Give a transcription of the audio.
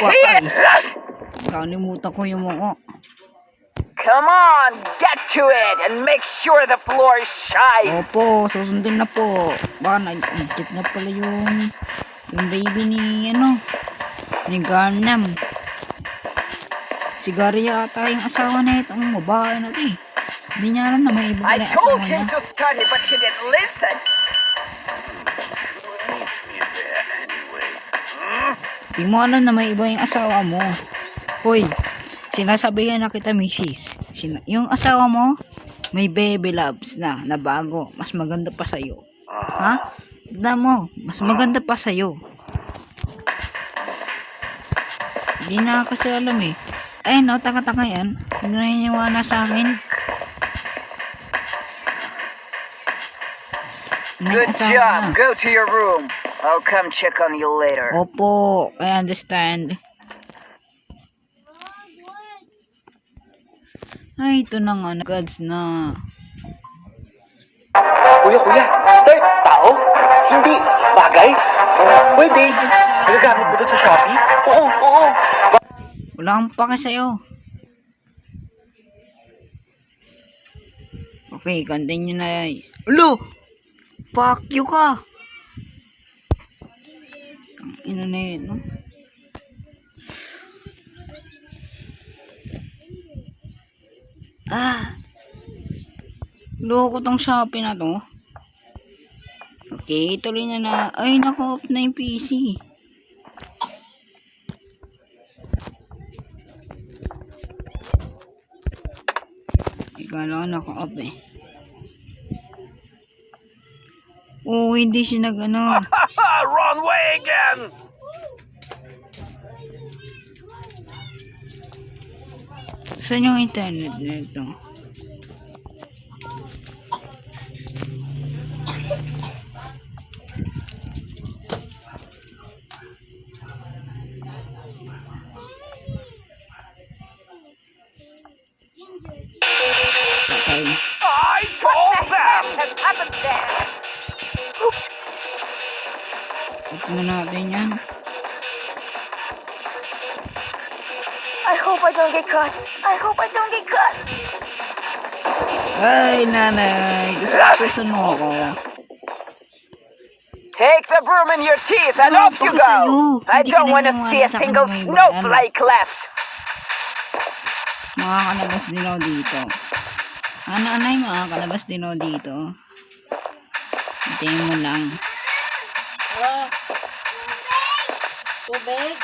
Patay. Kalimutan ko yung mga. Come on, get to it and make sure the floor shines. Opo, susundin na po. Ba, nag-check na pala yung baby ni, ni Garnam. Si Gary yata yung asawa na itong babae na ito eh. Hindi niya alam na may iba I pala yung told asawa him niya. to start it, but he didn't listen. Di mo alam na may iba yung asawa mo. Hoy, sinasabihan na kita, Mrs. Yung asawa mo, may baby loves na bago. Mas maganda pa sa'yo. Ha? Tignan mo, mas maganda pa sa'yo. Hindi na kasi alam eh. Ay no, taka-taka yan. Hindi na naniniwala sa akin. May Good asawa job. na. Go to your room. I'll come check on you later. Opo, I understand. Ay, ito na nga, gods na. Kuya, start tao? Hindi, bagay? Pwede. Nagagamit mo doon sa Shopee? Oo. Wala akong pake sa'yo. Okay, continue na. Ulo! Fuck you ka! Ang ina na yun, no? Loko tong Shopee na to. Okay, tuloy na. Ay, naka-off na yung PC. Ikala ko naka-off eh. Oo, hindi siya Wrong way again. Saan yung internet nito? Patay. I told them. Has happened there. Oops. Ito na natin yan. I hope I don't get caught. Ay, nanay. Gusto mo ako. Take the broom in your teeth and Ano off you pa sa'yo? go. I Hindi ka don't want to naniniwala see a sa single akin, may snowflake left. Makakalabas din ako dito. Anay, makakalabas din ako dito. Hintayin mo lang. Tubig?